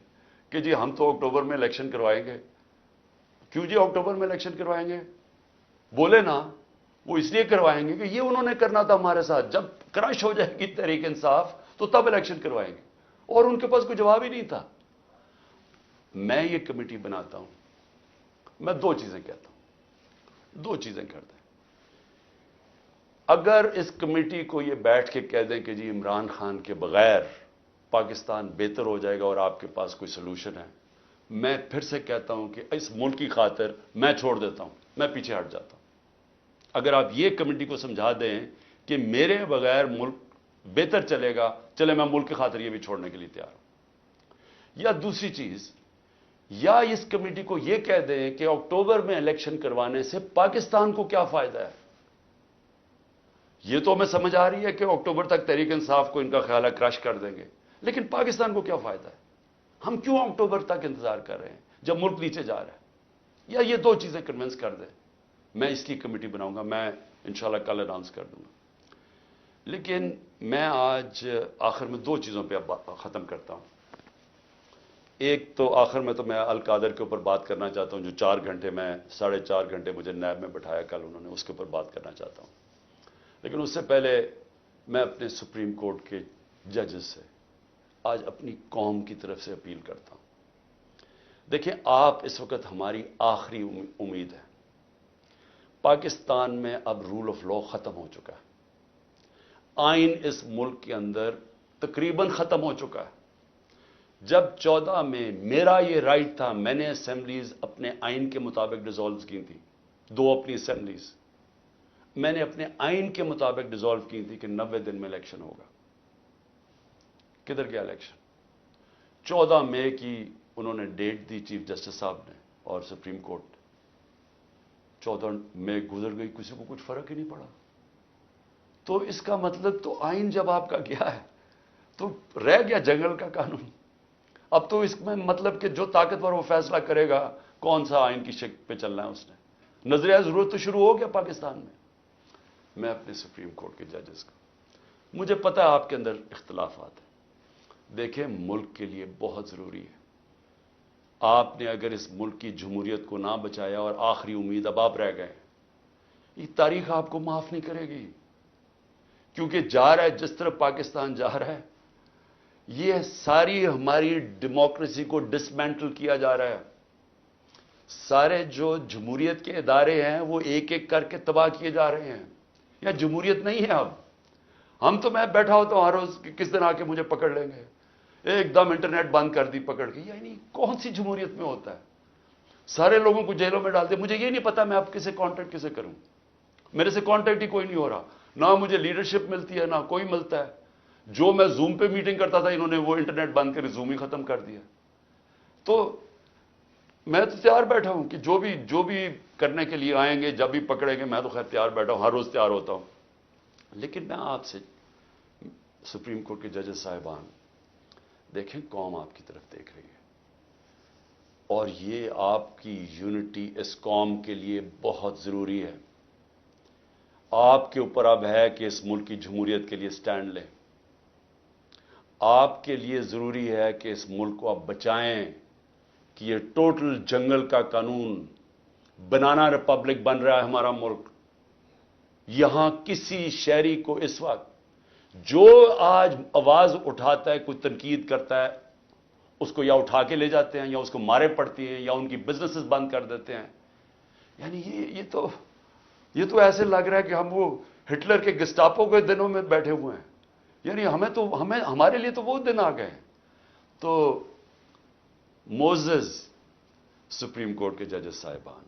A: کہ جی ہم تو اکتوبر میں الیکشن کروائیں گے. کیوں جی اکتوبر میں الیکشن کروائیں گے؟ بولے نا, وہ اس لیے کروائیں گے کہ یہ انہوں نے کرنا تھا ہمارے ساتھ, جب کرش ہو جائے گی تحریک انصاف تو تب الیکشن کروائیں گے, اور ان کے پاس کوئی جواب ہی نہیں تھا. میں یہ کمیٹی بناتا ہوں, میں 2 چیزیں کہتا ہوں, 2 چیزیں کرتے ہیں. اگر اس کمیٹی کو یہ بیٹھ کے کہہ دیں کہ جی عمران خان کے بغیر پاکستان بہتر ہو جائے گا اور آپ کے پاس کوئی سلوشن ہے, میں پھر سے کہتا ہوں کہ اس ملک کی خاطر میں چھوڑ دیتا ہوں, میں پیچھے ہٹ جاتا ہوں. اگر آپ یہ کمیٹی کو سمجھا دیں کہ میرے بغیر ملک بہتر چلے گا, چلے میں ملک کی خاطر یہ بھی چھوڑنے کے لیے تیار ہوں. یا دوسری چیز, یا اس کمیٹی کو یہ کہہ دیں کہ اکتوبر میں الیکشن کروانے سے پاکستان کو کیا فائدہ ہے. یہ تو ہمیں سمجھ آ رہی ہے کہ اکتوبر تک تحریک انصاف کو ان کا خیال ہے کرش کر دیں گے, لیکن پاکستان کو کیا فائدہ ہے؟ ہم کیوں اکتوبر تک انتظار کر رہے ہیں جب ملک نیچے جا رہا ہے؟ یا یہ 2 چیزیں کنونس کر دیں, میں اس کی کمیٹی بناؤں گا, میں انشاءاللہ کل اناؤنس کر دوں گا. لیکن میں آج آخر میں 2 چیزوں پہ ختم کرتا ہوں. ایک تو آخر میں تو میں القادر کے اوپر بات کرنا چاہتا ہوں, جو 4 گھنٹے میں 4.5 گھنٹے مجھے نیب میں بٹھایا کل انہوں نے, اس کے اوپر بات کرنا چاہتا ہوں. لیکن اس سے پہلے میں اپنے سپریم کورٹ کے ججز سے آج اپنی قوم کی طرف سے اپیل کرتا ہوں. دیکھیں, آپ اس وقت ہماری آخری امید ہے. پاکستان میں اب رول آف لا ختم ہو چکا ہے. آئین اس ملک کے اندر تقریباً ختم ہو چکا ہے. جب 14 میں میرا یہ رائٹ تھا، میں نے اسمبلیز اپنے آئین کے مطابق ڈیزالو کی تھی، 2 اپنی اسمبلیز میں نے اپنے آئین کے مطابق ڈیزالو کی تھی کہ 90 دن میں الیکشن ہوگا. کدھر گیا الیکشن؟ 14 مئی کی انہوں نے ڈیٹ دی چیف جسٹس صاحب نے اور سپریم کورٹ. 14 مئی گزر گئی، کسی کو کچھ فرق ہی نہیں پڑا. تو اس کا مطلب تو آئین جب آپ کا گیا ہے تو رہ گیا جنگل کا قانون. اب تو اس میں مطلب کہ جو طاقتور وہ فیصلہ کرے گا کون سا آئین کی شکل پہ چلنا ہے. اس نے نظریہ ضرورت تو شروع ہو گیا پاکستان میں. میں اپنے سپریم کورٹ کے ججز کا، مجھے پتا ہے آپ کے اندر اختلافات ہیں. دیکھیں ملک کے لیے بہت ضروری ہے. آپ نے اگر اس ملک کی جمہوریت کو نہ بچایا اور آخری امید اب آپ رہ گئے، یہ تاریخ آپ کو معاف نہیں کرے گی. کیونکہ جا رہا ہے جس طرح پاکستان جا رہا ہے، یہ ساری ہماری ڈیموکریسی کو ڈسمینٹل کیا جا رہا ہے. سارے جو جمہوریت کے ادارے ہیں وہ ایک ایک کر کے تباہ کیے جا رہے ہیں. یا جمہوریت نہیں ہے اب. ہم تو میں بیٹھا ہوتا ہوں ہر روز کہ کس دن آ کے مجھے پکڑ لیں گے. ایک دم انٹرنیٹ بند کر دی پکڑ کے. یعنی کون سی جمہوریت میں ہوتا ہے؟ سارے لوگوں کو جیلوں میں ڈال دے. مجھے یہ نہیں پتا میں اب کسے کانٹیکٹ کسے کروں. میرے سے کانٹیکٹ ہی کوئی نہیں ہو رہا. نہ مجھے لیڈرشپ ملتی ہے نہ کوئی ملتا ہے. جو میں زوم پہ میٹنگ کرتا تھا انہوں نے وہ انٹرنیٹ بند کر زوم ہی ختم کر دیا. تو میں تو تیار بیٹھا ہوں کہ جو بھی کرنے کے لیے آئیں گے، جب بھی پکڑیں گے، میں تو خیر تیار بیٹھا ہوں، ہر روز تیار ہوتا ہوں. لیکن میں آپ سے سپریم کورٹ کے ججز صاحبان، دیکھیں قوم آپ کی طرف دیکھ رہی ہے اور یہ آپ کی یونٹی اس قوم کے لیے بہت ضروری ہے. آپ کے اوپر اب ہے کہ اس ملک کی جمہوریت کے لیے سٹینڈ لیں. آپ کے لیے ضروری ہے کہ اس ملک کو آپ بچائیں کہ یہ ٹوٹل جنگل کا قانون، بنانا ریپبلک بن رہا ہے ہمارا ملک. یہاں کسی شہری کو اس وقت جو آج آواز اٹھاتا ہے، کوئی تنقید کرتا ہے، اس کو یا اٹھا کے لے جاتے ہیں یا اس کو مارے پڑتی ہیں یا ان کی بزنسز بند کر دیتے ہیں. یعنی یہ تو ایسے لگ رہا ہے کہ ہم وہ ہٹلر کے گسٹاپو کے دنوں میں بیٹھے ہوئے ہیں. یعنی ہمارے لیے تو وہ دن آ گئے. تو موزز سپریم کورٹ کے ججز صاحبان،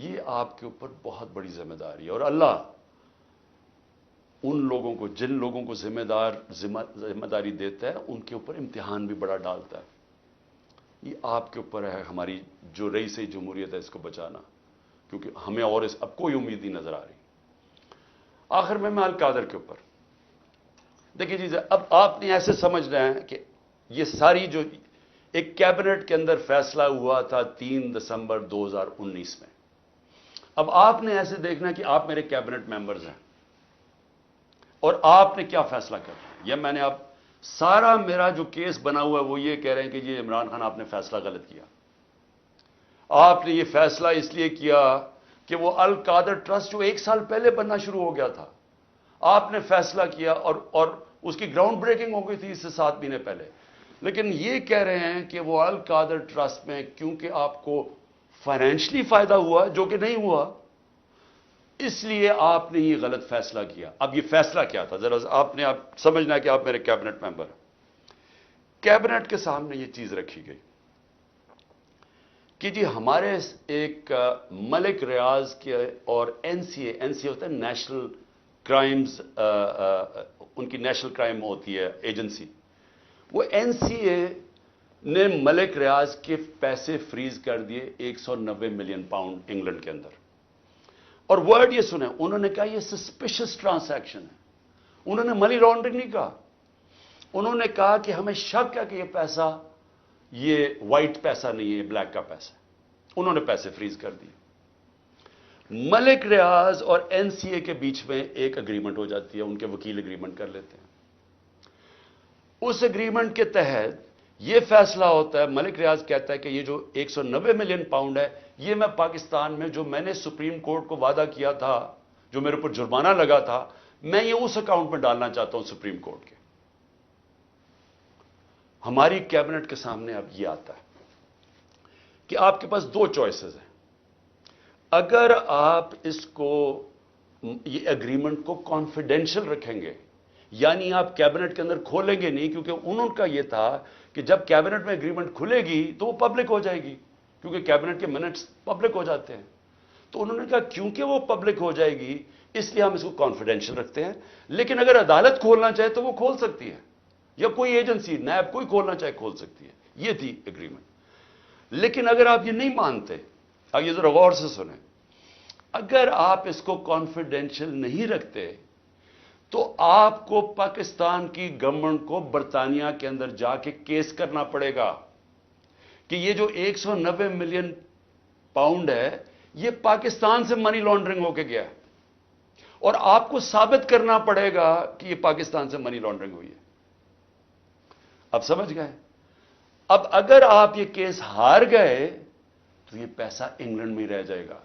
A: یہ آپ کے اوپر بہت بڑی ذمہ داری ہے. اور اللہ ان لوگوں کو، جن لوگوں کو ذمہ داری دیتا ہے، ان کے اوپر امتحان بھی بڑا ڈالتا ہے. یہ آپ کے اوپر ہے ہماری جو رئیس جمہوریت ہے اس کو بچانا، کیونکہ ہمیں اور اب کوئی امید نہیں نظر آ رہی. آخر میں القادر کے اوپر دیکھیے جی، اب آپ نے ایسے سمجھنا ہے کہ یہ ساری جو ایک کیبنٹ کے اندر فیصلہ ہوا تھا 3 دسمبر 2019 میں، اب آپ نے ایسے دیکھنا کہ آپ میرے کیبنٹ ممبرز ہیں اور آپ نے کیا فیصلہ کرنا ہے. یہ میں نے اب سارا میرا جو کیس بنا ہوا ہے وہ یہ کہہ رہے ہیں کہ یہ عمران خان آپ نے فیصلہ غلط کیا. آپ نے یہ فیصلہ اس لیے کیا کہ وہ القادر ٹرسٹ جو 1 سال پہلے بننا شروع ہو گیا تھا، آپ نے فیصلہ کیا اور اس کی گراؤنڈ بریکنگ ہو گئی تھی اس سے 7 مہینے پہلے. لیکن یہ کہہ رہے ہیں کہ وہ القادر ٹرسٹ میں کیونکہ آپ کو فائنینشلی فائدہ ہوا جو کہ نہیں ہوا، اس لیے آپ نے یہ غلط فیصلہ کیا. اب یہ فیصلہ کیا تھا ذرا آپ نے سمجھنا کہ آپ میرے کیبنٹ ممبر ہیں. کیبنٹ کے سامنے یہ چیز رکھی گئی کہ جی ہمارے ایک ملک ریاض کے اور این سی اے ہوتا ہے نیشنل کرائمز، ان کی نیشنل کرائم ہوتی ہے ایجنسی. وہ این سی اے نے ملک ریاض کے پیسے فریز کر دیے 190 ملین پاؤنڈ انگلینڈ کے اندر. اور ورڈ یہ سنیں، انہوں نے کہا یہ سسپیشس ٹرانزیکشن ہے. انہوں نے منی لانڈرنگ نہیں کہا. انہوں نے کہا کہ ہمیں شک ہے کہ یہ پیسہ یہ وائٹ پیسہ نہیں ہے، بلیک کا پیسہ. انہوں نے پیسے فریز کر دیے. ملک ریاض اور این سی اے کے بیچ میں ایک اگریمنٹ ہو جاتی ہے، ان کے وکیل اگریمنٹ کر لیتے ہیں. اس اگریمنٹ کے تحت یہ فیصلہ ہوتا ہے، ملک ریاض کہتا ہے کہ یہ جو 190 ملین پاؤنڈ ہے، یہ میں پاکستان میں جو میں نے سپریم کورٹ کو وعدہ کیا تھا، جو میرے اوپر جرمانہ لگا تھا، میں یہ اس اکاؤنٹ میں ڈالنا چاہتا ہوں سپریم کورٹ کے. ہماری کیبنٹ کے سامنے اب یہ آتا ہے کہ آپ کے پاس 2 چوائسز ہیں. اگر آپ اس کو، یہ اگریمنٹ کو کانفیڈینشل رکھیں گے یعنی آپ کیبنٹ کے اندر کھولیں گے نہیں، کیونکہ انہوں کا یہ تھا کہ جب کیبنٹ میں اگریمنٹ کھلے گی تو وہ پبلک ہو جائے گی، کیونکہ کیبنٹ کے منٹس پبلک ہو جاتے ہیں۔ تو انہوں نے کہا کیونکہ وہ پبلک ہو جائے گی اس لیے ہم اس کو کانفیڈینشیل رکھتے ہیں، لیکن اگر عدالت کھولنا چاہے تو وہ کھول سکتی ہے، یا کوئی ایجنسی نیب کوئی کھولنا چاہے کھول سکتی ہے۔ یہ تھی اگریمنٹ۔ لیکن اگر آپ یہ نہیں مانتے، اب یہ ذرا غور سے سنیں، اگر آپ اس کو کانفیڈینشیل نہیں رکھتے تو آپ کو پاکستان کی گورنمنٹ کو برطانیہ کے اندر جا کے کیس کرنا پڑے گا کہ یہ جو 190 ملین پاؤنڈ ہے یہ پاکستان سے منی لانڈرنگ ہو کے گیا ہے، اور آپ کو ثابت کرنا پڑے گا کہ یہ پاکستان سے منی لانڈرنگ ہوئی ہے۔ اب سمجھ گئے؟ اب اگر آپ یہ کیس ہار گئے تو یہ پیسہ انگلینڈ میں ہی رہ جائے گا،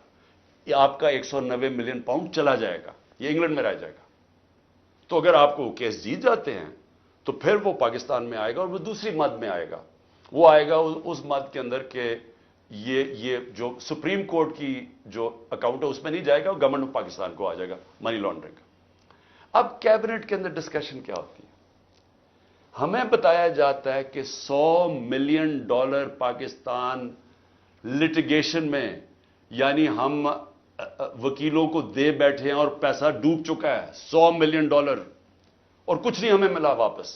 A: یہ آپ کا 190 ملین پاؤنڈ چلا جائے گا، یہ انگلینڈ میں رہ جائے گا۔ تو اگر آپ کو وہ کیس جیت جاتے ہیں تو پھر وہ پاکستان میں آئے گا، اور وہ دوسری مد میں آئے گا، وہ آئے گا اس مد کے اندر کہ یہ جو سپریم کورٹ کی جو اکاؤنٹ ہے اس میں نہیں جائے گا، گورنمنٹ آف پاکستان کو آ جائے گا منی لانڈرنگ کا۔ اب کیبنٹ کے اندر ڈسکشن کیا ہوتی ہے؟ ہمیں بتایا جاتا ہے کہ $100 ملین پاکستان لٹیگیشن میں، یعنی ہم وکیلوں کو دے بیٹھے ہیں اور پیسہ ڈوب چکا ہے $100 ملین، اور کچھ نہیں ہمیں ملا واپس۔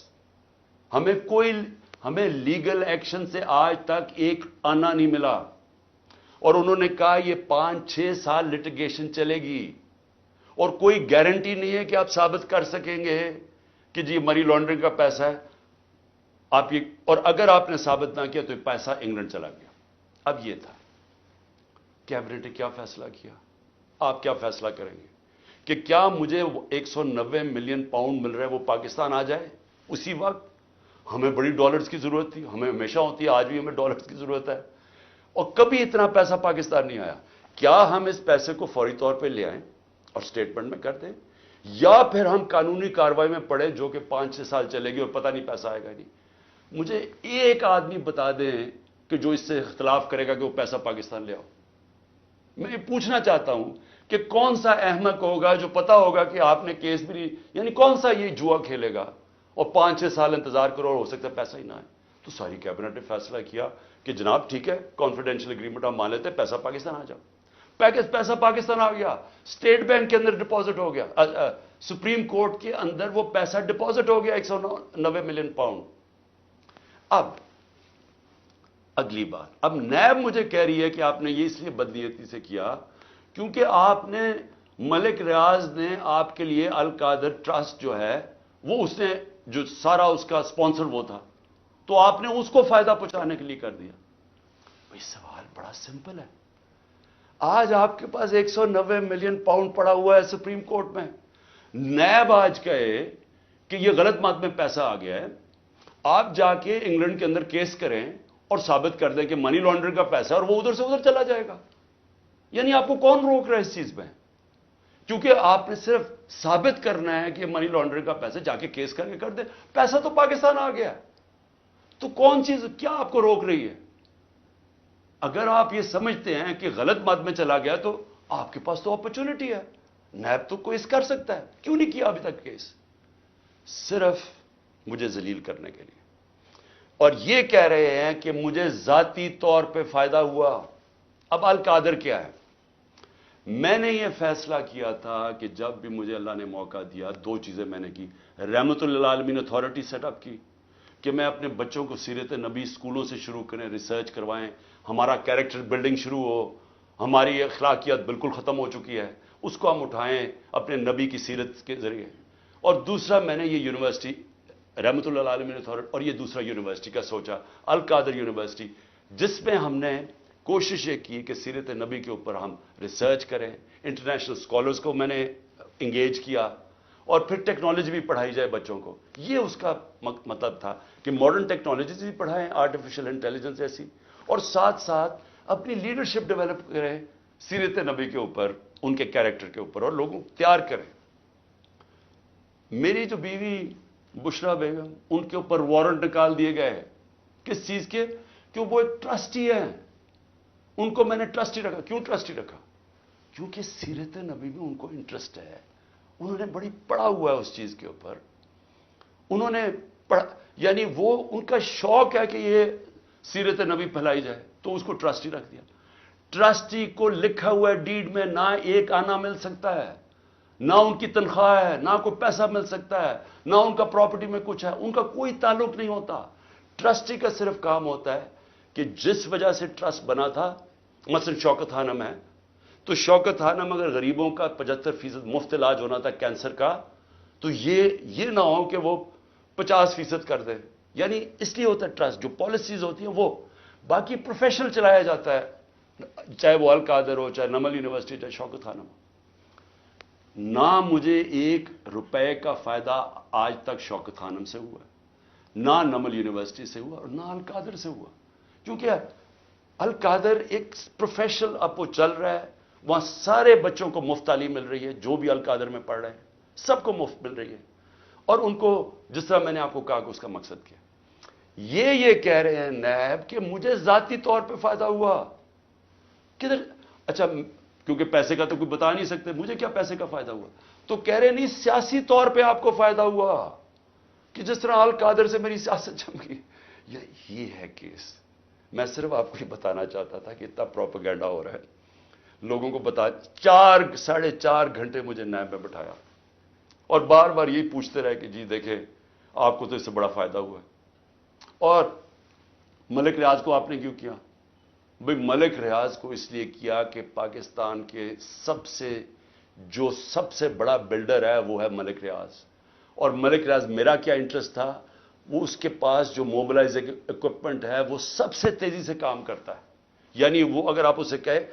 A: ہمیں لیگل ایکشن سے آج تک ایک آنا نہیں ملا، اور انہوں نے کہا یہ 5-6 سال لٹیگیشن چلے گی، اور کوئی گارنٹی نہیں ہے کہ آپ ثابت کر سکیں گے کہ جی منی لانڈرنگ کا پیسہ ہے آپ یہ، اور اگر آپ نے ثابت نہ کیا تو یہ پیسہ انگلینڈ چلا گیا۔ اب یہ تھا کیبنٹ نے کیا فیصلہ کیا، آپ کیا فیصلہ کریں گے کہ کیا مجھے 190 ملین پاؤنڈ مل رہا ہے وہ پاکستان آ جائے اسی وقت؟ ہمیں بڑی ڈالرز کی ضرورت تھی، ہمیں ہمیشہ ہوتی ہے، آج بھی ہمیں ڈالرز کی ضرورت ہے، اور کبھی اتنا پیسہ پاکستان نہیں آیا۔ کیا ہم اس پیسے کو فوری طور پہ لے آئیں اور اسٹیٹمنٹ میں کر دیں، یا پھر ہم قانونی کارروائی میں پڑیں جو کہ 5-6 سال چلے گی اور پتہ نہیں پیسہ آئے گا نہیں؟ مجھے ایک آدمی بتا دیں کہ جو اس سے اختلاف کرے گا کہ وہ پیسہ پاکستان لے آؤ۔ میں پوچھنا چاہتا ہوں کہ کون سا احمق ہوگا جو پتا ہوگا کہ آپ نے کیس بھی نہیں، یعنی کون سا یہ جوا کھیلے گا اور 5-6 سال انتظار کرو اور ہو سکتا ہے پیسہ ہی نہ آئے؟ تو ساری کیبنٹ نے فیصلہ کیا کہ جناب ٹھیک ہے، کانفیڈینشیل اگریمنٹ ہم مان لیتے ہیں، پیسہ پاکستان آ جاؤ۔ پیسہ پاکستان آ گیا، اسٹیٹ بینک کے اندر ڈپازٹ ہو گیا، سپریم کورٹ کے اندر وہ پیسہ ڈپازٹ ہو گیا 190 ملین پاؤنڈ۔ اب اگلی بات، اب نیب مجھے کہہ رہی ہے کہ آپ نے یہ اس لیے بدنیتی سے کیا کیونکہ آپ نے ملک ریاض نے آپ کے لیے القادر ٹرسٹ جو ہے وہ اس نے جو سارا اس کا سپانسر وہ تھا، تو آپ نے اس کو فائدہ پہنچانے کے لیے کر دیا۔ بھئی سوال بڑا سمپل ہے، آج آپ کے پاس 190 ملین پاؤنڈ پڑا ہوا ہے سپریم کورٹ میں، نیب آج کہے کہ یہ غلط مات میں پیسہ آ گیا ہے، آپ جا کے انگلینڈ کے اندر کیس کریں اور ثابت کر دیں کہ منی لانڈرنگ کا پیسہ ہے اور وہ ادھر سے ادھر چلا جائے گا۔ یعنی آپ کو کون روک رہا ہے اس چیز میں؟ کیونکہ آپ نے صرف ثابت کرنا ہے کہ منی لانڈرنگ کا پیسہ، جا کے کیس کر کے کر دیں، پیسہ تو پاکستان آ گیا، تو کون چیز کیا آپ کو روک رہی ہے؟ اگر آپ یہ سمجھتے ہیں کہ غلط مد میں چلا گیا تو آپ کے پاس تو اپرچونٹی ہے، نیب تو کیس کر سکتا ہے، کیوں نہیں کیا ابھی تک کیس؟ صرف مجھے ذلیل کرنے کے لیے، اور یہ کہہ رہے ہیں کہ مجھے ذاتی طور پہ فائدہ ہوا۔ اب القادر کیا ہے؟ میں نے یہ فیصلہ کیا تھا کہ جب بھی مجھے اللہ نے موقع دیا، دو چیزیں میں نے کی۔ رحمت للعالمین اتھارٹی سیٹ اپ کی کہ میں اپنے بچوں کو سیرت نبی اسکولوں سے شروع کریں، ریسرچ کروائیں، ہمارا کیریکٹر بلڈنگ شروع ہو، ہماری اخلاقیات بالکل ختم ہو چکی ہے، اس کو ہم اٹھائیں اپنے نبی کی سیرت کے ذریعے۔ اور دوسرا میں نے یہ یونیورسٹی رحمت اللہ عالمین اتھارٹی، اور یہ دوسرا یونیورسٹی کا سوچا، القادر یونیورسٹی، جس میں ہم نے کوشش یہ کی کہ سیرت نبی کے اوپر ہم ریسرچ کریں، انٹرنیشنل اسکالرز کو میں نے انگیج کیا، اور پھر ٹیکنالوجی بھی پڑھائی جائے بچوں کو۔ یہ اس کا مطلب تھا کہ ماڈرن ٹیکنالوجیز بھی پڑھائیں، آرٹیفیشل انٹیلیجنس ایسی، اور ساتھ ساتھ اپنی لیڈرشپ ڈیولپ کریں سیرت نبی کے اوپر، ان کے کیریکٹر کے اوپر، اور لوگوں کو تیار کریں۔ میری جو بیوی بشرا بیگم، ان کے اوپر وارنٹ نکال دیے گئے، کس چیز کے؟ کہ وہ ایک ٹرسٹی ہیں، ان کو میں نے ٹرسٹی رکھا۔ کیوں ٹرسٹی رکھا؟ کیونکہ سیرت نبی میں ان کو انٹرسٹ ہے، انہوں نے بڑی پڑھا ہوا ہے اس چیز کے اوپر، انہوں نے پڑھا، یعنی وہ ان کا شوق ہے کہ یہ سیرت نبی پھیلائی جائے، تو اس کو ٹرسٹی رکھ دیا۔ ٹرسٹی کو لکھا ہوا ڈیڈ میں نہ ایک آنا مل سکتا ہے، نہ ان کی تنخواہ ہے، نہ کوئی پیسہ مل سکتا ہے، نہ ان کا پراپرٹی میں کچھ ہے، ان کا کوئی تعلق نہیں ہوتا۔ ٹرسٹی کا صرف کام ہوتا ہے کہ جس وجہ سے ٹرسٹ بنا تھا، مثلا شوکت خانم ہے، تو شوکت خانم اگر غریبوں کا 75% مفت علاج ہونا تھا کینسر کا، تو یہ نہ ہو کہ وہ 50% کر دیں، یعنی اس لیے ہوتا ہے ٹرسٹ۔ جو پالیسیز ہوتی ہیں وہ، باقی پروفیشنل چلایا جاتا ہے، چاہے وہ القادر ہو، چاہے نمل یونیورسٹی، چاہے شوکت خانم ہو۔ نہ مجھے 1 روپے کا فائدہ آج تک شوکت خانم سے ہوا، نہ نمل یونیورسٹی سے ہوا، اور نہ القادر سے ہوا، کیونکہ القادر ایک پروفیشنل اب وہ چل رہا ہے، وہاں سارے بچوں کو مفت تعلیم مل رہی ہے، جو بھی القادر میں پڑھ رہے ہیں سب کو مفت مل رہی ہے، اور ان کو جس طرح میں نے آپ کو کہا کہ اس کا مقصد کیا، یہ کہہ رہے ہیں نیب کہ مجھے ذاتی طور پہ فائدہ ہوا، کدھر؟ اچھا، کیونکہ پیسے کا تو کوئی بتا نہیں سکتے، مجھے کیا پیسے کا فائدہ ہوا؟ تو کہہ رہے نہیں سیاسی طور پہ آپ کو فائدہ ہوا، کہ جس طرح القادر سے میری سیاست جم گئی۔ یہ ہے کیس۔ میں صرف آپ کو یہ بتانا چاہتا تھا کہ اتنا پروپیگنڈا ہو رہا ہے، لوگوں کو بتا، 4.5 گھنٹے مجھے نیب میں بٹھایا، اور بار بار یہی پوچھتے رہے کہ جی دیکھیں آپ کو تو اس سے بڑا فائدہ ہوا ہے۔ اور ملک ریاض کو آپ نے کیوں کیا؟ بھئی ملک ریاض کو اس لیے کیا کہ پاکستان کے سب سے بڑا بلڈر ہے وہ ہے ملک ریاض، اور ملک ریاض میرا کیا انٹرسٹ تھا، وہ اس کے پاس جو موبلائزنگ اکوپمنٹ ہے وہ سب سے تیزی سے کام کرتا ہے، یعنی وہ اگر آپ اسے کہے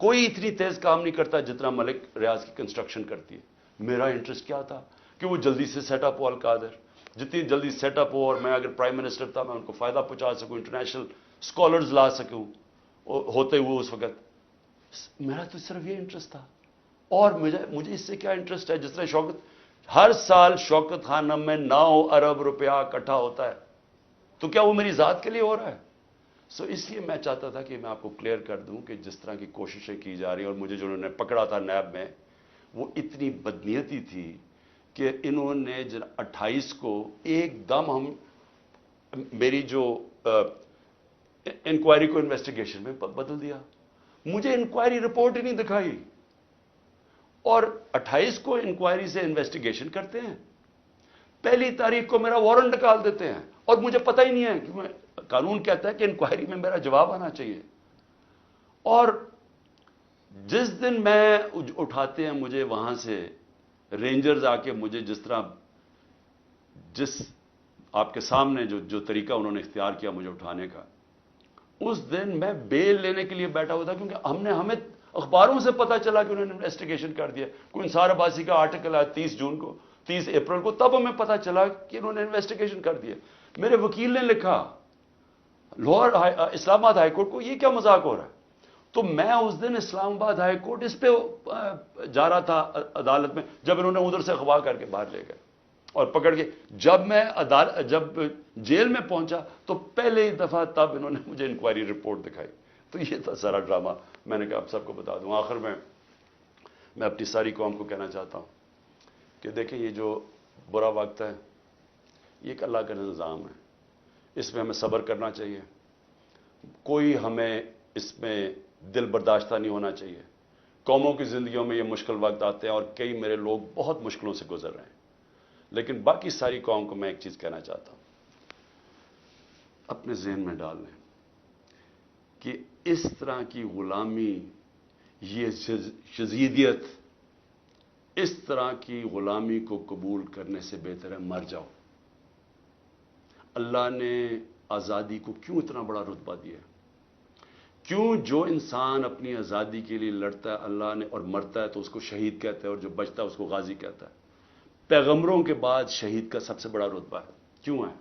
A: کوئی اتنی تیز کام نہیں کرتا جتنا ملک ریاض کی کنسٹرکشن کرتی ہے۔ میرا انٹرسٹ کیا تھا کہ وہ جلدی سے سیٹ اپ ہو القادر، جتنی جلدی سیٹ اپ ہو، اور میں اگر پرائم منسٹر تھا میں ان کو فائدہ پہنچا سکوں، انٹرنیشنل اسکالرز لا سکوں ہوتے ہوئے اس وقت۔ میرا تو صرف یہ انٹرسٹ تھا، اور مجھے اس سے کیا انٹرسٹ ہے؟ جس طرح ہر سال شوکت خانم میں 9 ارب روپیہ اکٹھا ہوتا ہے، تو کیا وہ میری ذات کے لیے ہو رہا ہے؟ اس لیے میں چاہتا تھا کہ میں آپ کو کلیئر کر دوں کہ جس طرح کی کوششیں کی جا رہی ہیں، اور مجھے جو انہوں نے پکڑا تھا نیب میں وہ اتنی بدنیتی تھی کہ انہوں نے 28 کو ایک دم میری جو انکوائری کو انویسٹیگیشن میں بدل دیا، مجھے انکوائری رپورٹ ہی نہیں دکھائی، اور 28 کو انکوائری سے انویسٹیگیشن کرتے ہیں، 1 تاریخ کو میرا وارنٹ نکال دیتے ہیں، اور مجھے پتہ ہی نہیں ہے کہ قانون کہتا ہے کہ انکوائری میں میرا جواب آنا چاہیے۔ اور جس دن میں اٹھاتے ہیں مجھے وہاں سے رینجرز آ کے، مجھے جس آپ کے سامنے جو طریقہ انہوں نے اختیار کیا مجھے اٹھانے کا، اس دن میں بیل لینے کے لیے بیٹھا ہوا تھا، کیونکہ ہمیں اخباروں سے پتا چلا کہ انہوں نے انویسٹیگیشن کر دیا، کوئی انصار عباسی کا آرٹیکل ہے 30 اپریل کو، تب ہمیں پتا چلا کہ انہوں نے انویسٹیگیشن کر دیا۔ میرے وکیل نے لکھا لاہور اسلام آباد ہائی کورٹ کو، یہ کیا مذاق ہو رہا ہے؟ تو میں اس دن اسلام آباد ہائی کورٹ اس پہ جا رہا تھا عدالت میں، جب انہوں نے ادھر سے اغوا کر کے باہر لے گئے اور پکڑ کے، جب جیل میں پہنچا تو پہلے ہی دفعہ تب انہوں نے مجھے انکوائری رپورٹ دکھائی۔ تو یہ تھا سارا ڈرامہ، میں نے کہا آپ سب کو بتا دوں۔ آخر میں اپنی ساری قوم کو کہنا چاہتا ہوں کہ دیکھیں یہ جو برا وقت ہے یہ ایک اللہ کا نظام ہے، اس میں ہمیں صبر کرنا چاہیے، کوئی ہمیں اس میں دل برداشتہ نہیں ہونا چاہیے۔ قوموں کی زندگیوں میں یہ مشکل وقت آتے ہیں، اور کئی میرے لوگ بہت مشکلوں سے گزر رہے ہیں، لیکن باقی ساری قوم کو میں ایک چیز کہنا چاہتا ہوں، اپنے ذہن میں ڈال لیں کہ اس طرح کی غلامی، یہ شذیدیت، اس طرح کی غلامی کو قبول کرنے سے بہتر ہے مر جاؤ۔ اللہ نے آزادی کو کیوں اتنا بڑا رتبہ دیا؟ کیوں جو انسان اپنی آزادی کے لیے لڑتا ہے اللہ نے اور مرتا ہے تو اس کو شہید کہتا ہے، اور جو بچتا ہے اس کو غازی کہتا ہے۔ پیغمبروں کے بعد شہید کا سب سے بڑا رتبہ ہے، کیوں ہے؟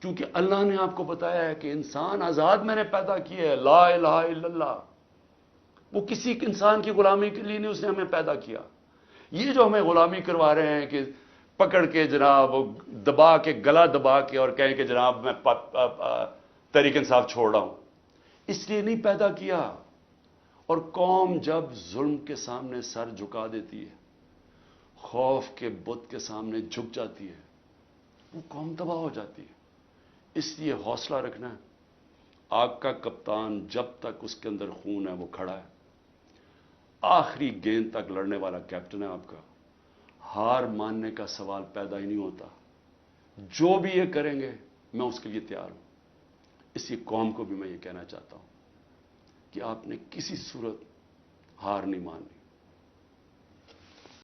A: کیونکہ اللہ نے آپ کو بتایا ہے کہ انسان آزاد میں نے پیدا کیا ہے، لا الہ الا اللہ، وہ کسی انسان کی غلامی کے لیے نہیں اس نے ہمیں پیدا کیا۔ یہ جو ہمیں غلامی کروا رہے ہیں کہ پکڑ کے جناب دبا کے، گلا دبا کے، اور کہیں کہ جناب میں تحریک انصاف چھوڑ رہا ہوں، اس لیے نہیں پیدا کیا۔ اور قوم جب ظلم کے سامنے سر جھکا دیتی ہے، خوف کے بت کے سامنے جھک جاتی ہے، وہ قوم تباہ ہو جاتی ہے. اس لیے حوصلہ رکھنا ہے. آپ کا کپتان جب تک اس کے اندر خون ہے وہ کھڑا ہے, آخری گیند تک لڑنے والا کیپٹن ہے آپ کا. ہار ماننے کا سوال پیدا ہی نہیں ہوتا. جو بھی یہ کریں گے میں اس کے لیے تیار ہوں. اسی قوم کو بھی میں یہ کہنا چاہتا ہوں کہ آپ نے کسی صورت ہار نہیں ماننی.